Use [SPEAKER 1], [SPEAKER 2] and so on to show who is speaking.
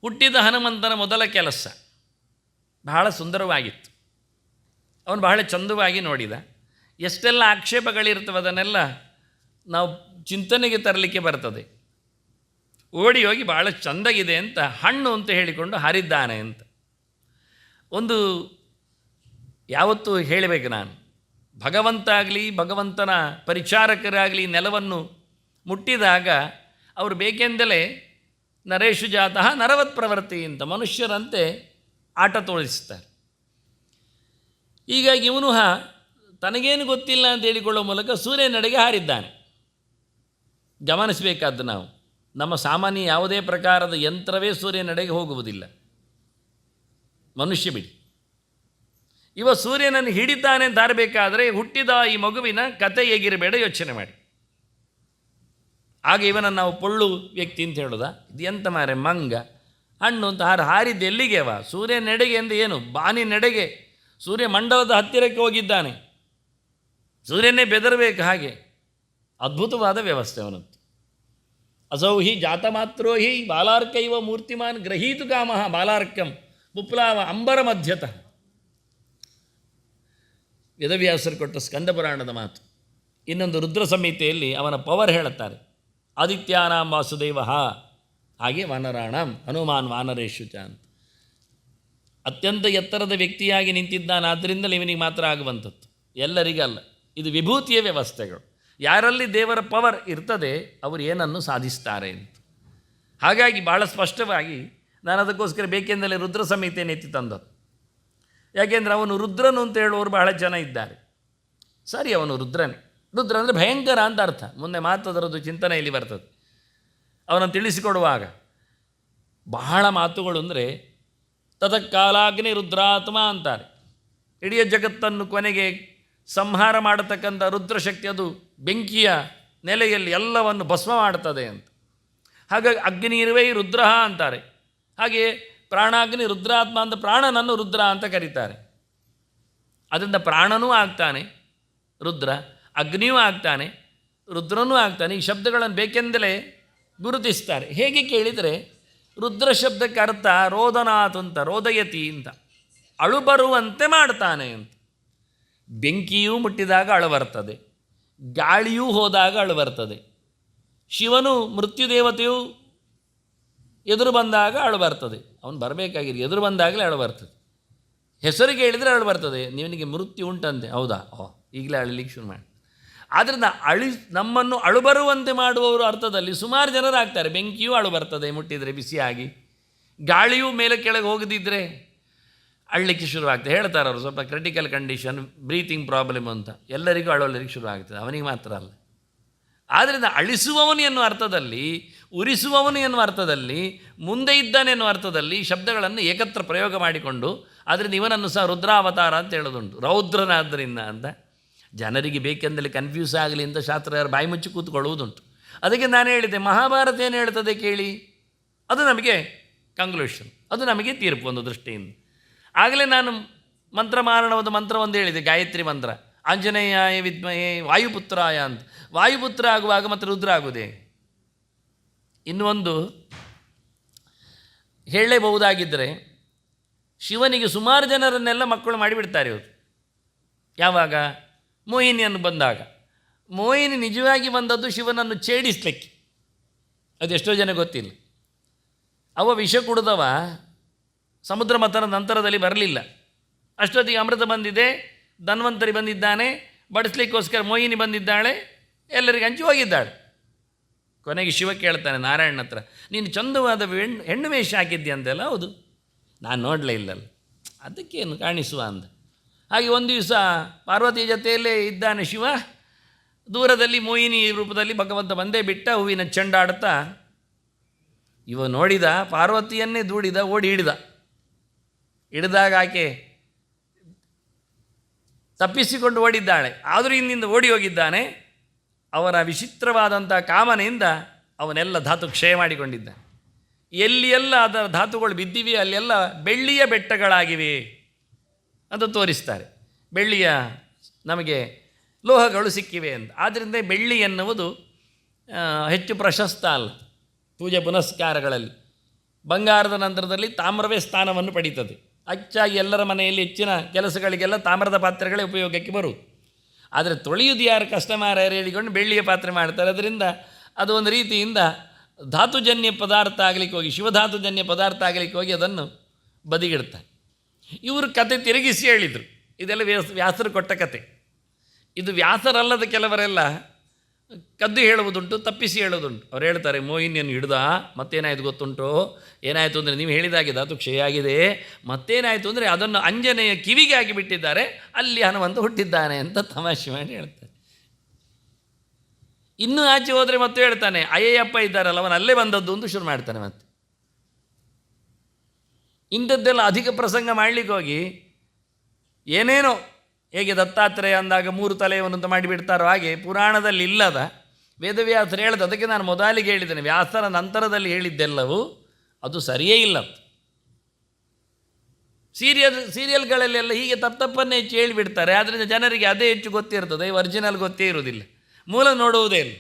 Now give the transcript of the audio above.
[SPEAKER 1] ಹುಟ್ಟಿದ ಹನುಮಂತನ ಮೊದಲ ಕೆಲಸ ಬಹಳ ಸುಂದರವಾಗಿತ್ತು. ಅವನು ಬಹಳ ಚಂದವಾಗಿ ನೋಡಿದ. ಎಷ್ಟೆಲ್ಲ ಆಕ್ಷೇಪಗಳಿರ್ತವೆ ಅದನ್ನೆಲ್ಲ ನಾವು ಚಿಂತನೆಗೆ ತರಲಿಕ್ಕೆ ಬರ್ತದೆ. ಓಡಿ ಹೋಗಿ ಭಾಳ ಚಂದಾಗಿದೆ ಅಂತ ಹಣ್ಣು ಅಂತ ಹೇಳಿಕೊಂಡು ಹಾರಿದ್ದಾನೆ ಅಂತ. ಒಂದು ಯಾವತ್ತೂ ಹೇಳಬೇಕು ನಾನು, ಭಗವಂತ ಆಗಲಿ ಭಗವಂತನ ಪರಿಚಾರಕರಾಗಲಿ ನೆಲವನ್ನು ಮುಟ್ಟಿದಾಗ ಅವರು ಬೇಕೆಂದಲೇ ನರೇಶು ಜಾತಃ ನರವತ್ ಪ್ರವೃತ್ತಿ ಅಂತ ಮನುಷ್ಯರಂತೆ ಆಟ ತೋರಿಸ್ತಾರೆ. ಹೀಗಾಗಿ ಇವನು ತನಗೇನು ಗೊತ್ತಿಲ್ಲ ಅಂತ ಹೇಳಿಕೊಳ್ಳುವ ಮೂಲಕ ಸೂರ್ಯನೆಡೆಗೆ ಹಾರಿದ್ದಾನೆ. ಗಮನಿಸಬೇಕಾದ್ದು ನಾವು, ನಮ್ಮ ಸಾಮಾನ್ಯ ಯಾವುದೇ ಪ್ರಕಾರದ ಯಂತ್ರವೇ ಸೂರ್ಯನೆಡೆಗೆ ಹೋಗುವುದಿಲ್ಲ, ಮನುಷ್ಯ ಬಿಡಿ. ಇವ ಸೂರ್ಯನನ್ನು ಹಿಡಿತಾನೆ ಅಂತ ಹಾರಬೇಕಾದರೆ ಹುಟ್ಟಿದ ಈ ಮಗುವಿನ ಕತೆ ಹೇಗಿರಬೇಡ ಯೋಚನೆ ಮಾಡಿ. ಆಗ ಇವನನ್ನು ನಾವು ಪೊಳ್ಳು ವ್ಯಕ್ತಿ ಅಂತ ಹೇಳೋದ, ಇದು ಎಂತ ಮಾರೆ ಮಂಗ ಹಣ್ಣು ಅಂತ ಹಾರಿದ್ದು ಎಲ್ಲಿಗೆ ಅವ? ಸೂರ್ಯನೆಡೆಗೆ ಎಂದು ಏನು, ಬಾನಿನೆಡೆಗೆ, ಸೂರ್ಯ ಮಂಡಲದ ಹತ್ತಿರಕ್ಕೆ ಹೋಗಿದ್ದಾನೆ. ಸೂರ್ಯನೇ ಬೆದರಬೇಕು. ಹಾಗೆ ಅದ್ಭುತವಾದ ವ್ಯವಸ್ಥೆ ಅವನದ್ದು. ಅಸೌ ಹಿ ಜಾತಮಾತ್ರೋ ಹಿ ಬಾಲಾರ್ಕೈವ ಮೂರ್ತಿಮಾನ್ ಗ್ರಹೀತು ಕಾಮಃ ಬಾಲಾರ್ಕಂ ಪುಪ್ಲಾವ ಅಂಬರ ಮಧ್ಯತಃ. ವೇದವ್ಯಾಸರು ಕೊಟ್ಟ ಸ್ಕಂದ ಪುರಾಣದ ಮಾತು. ಇನ್ನೊಂದು ರುದ್ರ ಸಂಹಿತೆಯಲ್ಲಿ ಅವನ ಪವರ್ ಹೇಳುತ್ತಾರೆ, ಆದಿತ್ಯಾನಾಂ ವಾಸುದೇವ, ಹಾಗೆ ವಾನರಾಣಂ ಹನುಮಾನ್ ವಾನರೇಶು ಚ ಅಂತ. ಅತ್ಯಂತ ಎತ್ತರದ ವ್ಯಕ್ತಿಯಾಗಿ ನಿಂತಿದ್ದಾನಾದ್ದರಿಂದಲೇ ಇವನಿಗೆ ಮಾತ್ರ ಆಗುವಂಥದ್ದು, ಎಲ್ಲರಿಗಲ್ಲ. ಇದು ವಿಭೂತಿಯ ವ್ಯವಸ್ಥೆಗಳು. ಯಾರಲ್ಲಿ ದೇವರ ಪವರ್ ಇರ್ತದೆ ಅವರು ಏನನ್ನು ಸಾಧಿಸ್ತಾರೆ ಅಂತ. ಹಾಗಾಗಿ ಭಾಳ ಸ್ಪಷ್ಟವಾಗಿ ನಾನು ಅದಕ್ಕೋಸ್ಕರ ಬೇಕೆಂದಲೇ ರುದ್ರ ಸಂಹಿತೆಯನ್ನು ಎತ್ತಿ ತಂದದ್ದು. ಯಾಕೆಂದರೆ ಅವನು ರುದ್ರನು ಅಂತ ಹೇಳುವವರು ಬಹಳ ಜನ ಇದ್ದಾರೆ. ಸರಿ, ಅವನು ರುದ್ರನೇ. ರುದ್ರ ಅಂದರೆ ಭಯಂಕರ ಅಂತ ಅರ್ಥ. ಮುಂದೆ ಮಾತದರದ್ದು ಚಿಂತನೆಯಲ್ಲಿ ಬರ್ತದೆ. ಅವನನ್ನು ತಿಳಿಸಿಕೊಡುವಾಗ ಬಹಳ ಮಾತುಗಳು ಅಂದರೆ ತತಃಕಾಲಾಗ್ನಿ ರುದ್ರಾತ್ಮ ಅಂತಾರೆ. ಇಡೀ ಜಗತ್ತನ್ನು ಕೊನೆಗೆ ಸಂಹಾರ ಮಾಡತಕ್ಕಂಥ ರುದ್ರಶಕ್ತಿ, ಅದು ಬೆಂಕಿಯ ನೆಲೆಯಲ್ಲಿ ಎಲ್ಲವನ್ನು ಭಸ್ಮ ಮಾಡ್ತದೆ ಅಂತ. ಹಾಗಾಗಿ ಅಗ್ನಿ ಇರುವೇ ರುದ್ರ ಅಂತಾರೆ. ಹಾಗೆಯೇ ಪ್ರಾಣಾಗ್ನಿ ರುದ್ರಾತ್ಮ ಅಂತ ಪ್ರಾಣನನ್ನು ರುದ್ರ ಅಂತ ಕರೀತಾರೆ. ಅದರಿಂದ ಪ್ರಾಣನೂ ಆಗ್ತಾನೆ ರುದ್ರ, ಅಗ್ನಿಯೂ ಆಗ್ತಾನೆ, ರುದ್ರನೂ ಆಗ್ತಾನೆ. ಈ ಶಬ್ದಗಳನ್ನು ಬೇಕೆಂದಲೇ ಗುರುತಿಸ್ತಾರೆ. ಹೇಗೆ ಕೇಳಿದರೆ ರುದ್ರ ಶಬ್ದಕ್ಕೆ ಅರ್ಥ ರೋದನಾಥ್ ಅಂತ, ರೋದಯತಿ ಅಂತ, ಅಳು ಬರುವಂತೆ ಮಾಡ್ತಾನೆ ಅಂತ. ಬೆಂಕಿಯೂ ಮುಟ್ಟಿದಾಗ ಅಳು ಬರ್ತದೆ, ಗಾಳಿಯೂ ಹೋದಾಗ ಅಳು ಬರ್ತದೆ. ಶಿವನು ಮೃತ್ಯುದೇವತೆಯು ಎದುರು ಬಂದಾಗ ಅಳು ಬರ್ತದೆ. ಅವನು ಬರಬೇಕಾಗಿರಿ, ಎದುರು ಬಂದಾಗಲೇ ಅಳು ಬರ್ತದೆ. ಹೆಸರಿಗೆ ಹೇಳಿದರೆ ಅಳು ಬರ್ತದೆ. ನಿವನಿಗೆ ಮೃತ್ಯು ಉಂಟಂತೆ, ಹೌದಾ, ಈಗಲೇ ಅಳಲಿಕ್ಕೆ ಶುರು ಮಾಡಿ. ಆದ್ದರಿಂದ ನಮ್ಮನ್ನು ಅಳು ಬರುವಂತೆ ಮಾಡುವವರು ಅರ್ಥದಲ್ಲಿ ಸುಮಾರು ಜನರಾಗ್ತಾರೆ. ಬೆಂಕಿಯೂ ಅಳು ಬರ್ತದೆ ಮುಟ್ಟಿದರೆ ಬಿಸಿಯಾಗಿ, ಗಾಳಿಯೂ ಮೇಲೆ ಕೆಳಗೆ ಹೋಗದಿದ್ದರೆ ಅಳಲಿಕ್ಕೆ ಶುರುವಾಗ್ತದೆ. ಹೇಳ್ತಾರೆ ಅವರು, ಸ್ವಲ್ಪ ಕ್ರಿಟಿಕಲ್ ಕಂಡೀಷನ್, ಬ್ರೀತಿಂಗ್ ಪ್ರಾಬ್ಲಮ್ ಅಂತ. ಎಲ್ಲರಿಗೂ ಅಳೋಲಿಕ್ಕೆ ಶುರು ಆಗ್ತದೆ, ಅವನಿಗೆ ಮಾತ್ರ ಅಲ್ಲ. ಆದ್ದರಿಂದ ಅಳಿಸುವವನು ಎನ್ನುವ ಅರ್ಥದಲ್ಲಿ, ಉರಿಸುವವನು ಎನ್ನುವ ಅರ್ಥದಲ್ಲಿ, ಮುಂದೆ ಇದ್ದಾನೆ ಎನ್ನುವ ಅರ್ಥದಲ್ಲಿ ಶಬ್ದಗಳನ್ನು ಏಕತ್ರ ಪ್ರಯೋಗ ಮಾಡಿಕೊಂಡು, ಆದ್ದರಿಂದ ಇವನನ್ನು ಸಹ ರುದ್ರಾವತಾರ ಅಂತ ಹೇಳೋದುಂಟು, ರೌದ್ರನಾದ್ದರಿಂದ ಅಂತ. ಜನರಿಗೆ ಬೇಕೆಂದಲ್ಲಿ ಕನ್ಫ್ಯೂಸ್ ಆಗಲಿ ಅಂತ ಶಾಸ್ತ್ರಗಾರ ಬಾಯಿ ಮುಚ್ಚಿ ಕೂತ್ಕೊಳ್ಳುವುದುಂಟು. ಅದಕ್ಕೆ ನಾನು ಹೇಳಿದೆ, ಮಹಾಭಾರತ ಏನು ಹೇಳ್ತದೆ ಕೇಳಿ, ಅದು ನಮಗೆ ಕಂಕ್ಲೂಷನ್, ಅದು ನಮಗೆ ತೀರ್ಪು ಒಂದು ದೃಷ್ಟಿಯಿಂದ. ಆಗಲೇ ನಾನು ಮಂತ್ರಮಾರಣವಾದ ಮಂತ್ರ ಒಂದು ಹೇಳಿದೆ, ಗಾಯತ್ರಿ ಮಂತ್ರ, ಆಂಜನೇಯಾಯ ವಿದ್ಮಹೇ ವಾಯುಪುತ್ರಾಯ ಅಂತ. ವಾಯುಪುತ್ರ ಆಗುವಾಗ ಮತ್ತು ರುದ್ರ ಆಗುವುದೇ. ಇನ್ನೂ ಒಂದು ಹೇಳಲೇಬಹುದಾಗಿದ್ದರೆ, ಶಿವನಿಗೆ ಸುಮಾರು ಜನರನ್ನೆಲ್ಲ ಮಕ್ಕಳು ಮಾಡಿಬಿಡ್ತಾರೆ ಇವರು. ಯಾವಾಗ? ಮೋಹಿನಿಯನ್ನು ಬಂದಾಗ. ಮೋಹಿನಿ ನಿಜವಾಗಿ ಬಂದದ್ದು ಶಿವನನ್ನು ಛೇಡಿಸ್ಲಿಕ್ಕೆ, ಅದೆಷ್ಟೋ ಜನ ಗೊತ್ತಿಲ್ಲ. ಅವ ವಿಷ ಕುಡಿದವ ಸಮುದ್ರ ಮಥನ ನಂತರದಲ್ಲಿ ಬರಲಿಲ್ಲ. ಅಷ್ಟೊತ್ತಿಗೆ ಅಮೃತ ಬಂದಿದೆ, ಧನ್ವಂತರಿ ಬಂದಿದ್ದಾನೆ, ಬಡಿಸ್ಲಿಕ್ಕೋಸ್ಕರ ಮೋಹಿನಿ ಬಂದಿದ್ದಾಳೆ, ಎಲ್ಲರಿಗೆ ಹಂಚಿ ಹೋಗಿದ್ದಾಳೆ. ಕೊನೆಗೆ ಶಿವ ಕೇಳ್ತಾನೆ ನಾರಾಯಣನ ಹತ್ರ, ನೀನು ಚಂದವಾದ ಹೆಣ್ಣು ವೇಷ ಹಾಕಿದ್ಯಂತೆಲ್ಲ. ಹೌದು, ನಾನು ನೋಡಲೇ ಇಲ್ಲಲ್ಲ, ಅದಕ್ಕೇನು ಕಾಣಿಸುವ ಅಂದ. ಹಾಗೆ ಒಂದು ದಿವಸ ಪಾರ್ವತಿ ಜೊತೆಯಲ್ಲೇ ಇದ್ದಾನೆ ಶಿವ, ದೂರದಲ್ಲಿ ಮೋಹಿನಿ ರೂಪದಲ್ಲಿ ಭಗವಂತ ಬಂದೇ ಬಿಟ್ಟ, ಹೂವಿನ ಚೆಂಡಾಡ್ತಾ. ಇವ ನೋಡಿದ, ಪಾರ್ವತಿಯನ್ನೇ ದೂಡಿದ, ಓಡಿ ಹಿಡಿದಾಗ ಆಕೆ ತಪ್ಪಿಸಿಕೊಂಡು ಓಡಿದ್ದಾಳೆ. ಆದರೂ ಇನ್ನಿಂದ ಓಡಿ ಹೋಗಿದ್ದಾನೆ. ಅವನ ವಿಚಿತ್ರವಾದಂಥ ಕಾಮನೆಯಿಂದ ಅವನೆಲ್ಲ ಧಾತು ಕ್ಷಯ ಮಾಡಿಕೊಂಡಿದ್ದ. ಎಲ್ಲಿಯೆಲ್ಲ ಅದರ ಧಾತುಗಳು ಬಿದ್ದಿವೆ ಅಲ್ಲೆಲ್ಲ ಬೆಳ್ಳಿಯ ಬೆಟ್ಟಗಳಾಗಿವೆ ಅಂತ ತೋರಿಸ್ತಾರೆ. ಬೆಳ್ಳಿಯ ನಮಗೆ ಲೋಹಗಳು ಸಿಕ್ಕಿವೆ ಅಂತ. ಆದ್ದರಿಂದ ಬೆಳ್ಳಿ ಎನ್ನುವುದು ಹೆಚ್ಚು ಪ್ರಶಸ್ತ ಅಲ್ಲ ಪೂಜೆ ಪುನಸ್ಕಾರಗಳಲ್ಲಿ. ಬಂಗಾರದ ನಂತರದಲ್ಲಿ ತಾಮ್ರವೇ ಸ್ಥಾನವನ್ನು ಪಡೀತದೆ. ಹೆಚ್ಚಾಗಿ ಎಲ್ಲರ ಮನೆಯಲ್ಲಿ ಹೆಚ್ಚಿನ ಕೆಲಸಗಳಿಗೆಲ್ಲ ತಾಮ್ರದ ಪಾತ್ರೆಗಳೇ ಉಪಯೋಗಕ್ಕೆ ಬರುವುದು. ಆದರೆ ತೊಳೆಯುವುದು ಯಾರು ಕಸ್ಟಮರ್ ಯಾರು ಹೇಳಿಕೊಂಡು ಬೆಳ್ಳಿಯ ಪಾತ್ರೆ ಮಾಡ್ತಾರೆ. ಅದರಿಂದ ಅದು ಒಂದು ರೀತಿಯಿಂದ ಧಾತುಜನ್ಯ ಪದಾರ್ಥ ಆಗಲಿಕ್ಕೆ ಹೋಗಿ, ಶಿವಧಾತುಜನ್ಯ ಪದಾರ್ಥ ಆಗಲಿಕ್ಕೆ ಹೋಗಿ ಅದನ್ನು ಬದಿಗಿಡ್ತಾರೆ. ಇವರು ಕತೆ ತಿರುಗಿಸಿ ಹೇಳಿದರು. ಇದೆಲ್ಲ ವ್ಯಾಸರು ಕೊಟ್ಟ ಕತೆ. ಇದು ವ್ಯಾಸರಲ್ಲದ ಕೆಲವರೆಲ್ಲ ಕದ್ದು ಹೇಳುವುದುಂಟು, ತಪ್ಪಿಸಿ ಹೇಳುವುದುಂಟು. ಅವ್ರು ಹೇಳ್ತಾರೆ, ಮೋಹಿನಿಯನ್ನು ಹಿಡ್ದ ಮತ್ತೇನಾಯಿತು ಗೊತ್ತುಂಟು, ಏನಾಯಿತು ಅಂದರೆ ನೀವು ಹೇಳಿದಾಗೆ ಧಾತು ಕ್ಷಯ ಆಗಿದೆ, ಮತ್ತೇನಾಯಿತು ಅಂದರೆ ಅದನ್ನು ಅಂಜನೆಯ ಕಿವಿಗೆ ಆಗಿಬಿಟ್ಟಿದ್ದಾರೆ, ಅಲ್ಲಿ ಹನುಮಂತ ಹುಟ್ಟಿದ್ದಾನೆ ಅಂತ ತಮಾಷೆ ಮಾಡಿ ಹೇಳ್ತಾರೆ. ಇನ್ನೂ ಆಚೆ ಹೋದರೆ ಮತ್ತೆ ಹೇಳ್ತಾನೆ, ಅಯ್ಯಪ್ಪ ಇದ್ದಾರಲ್ಲ ಅವನು ಅಲ್ಲೇ ಬಂದದ್ದು ಅಂತ ಶುರು ಮಾಡ್ತಾನೆ. ಮತ್ತೆ ಇಂಥದ್ದೆಲ್ಲ ಅಧಿಕ ಪ್ರಸಂಗ ಮಾಡಲಿಕ್ಕೆ ಹೋಗಿ ಏನೇನೋ, ಹೇಗೆ ದತ್ತಾತ್ರೇಯ ಅಂದಾಗ 3 ತಲೆಯವನ್ನಂತ ಮಾಡಿಬಿಡ್ತಾರೋ ಹಾಗೆ ಪುರಾಣದಲ್ಲಿ ಇಲ್ಲದ ವೇದವ್ಯಾಸರು ಹೇಳಿದ. ಅದಕ್ಕೆ ನಾನು ಮೊದಲಿಗೆ ಹೇಳಿದ್ದೇನೆ, ವ್ಯಾಸರ ನಂತರದಲ್ಲಿ ಹೇಳಿದ್ದೆಲ್ಲವೂ ಅದು ಸರಿಯೇ ಇಲ್ಲ. ಸೀರಿಯಲ್ಗಳಲ್ಲೆಲ್ಲ ಹೀಗೆ ತಪ್ಪನ್ನೇ ಹೆಚ್ಚು ಹೇಳಿಬಿಡ್ತಾರೆ. ಆದ್ದರಿಂದ ಜನರಿಗೆ ಅದೇ ಹೆಚ್ಚು ಗೊತ್ತಿರ್ತದೆ, ಒರಿಜಿನಲ್ ಗೊತ್ತೇ ಇರೋದಿಲ್ಲ, ಮೂಲ ನೋಡುವುದೇ ಇಲ್ಲ.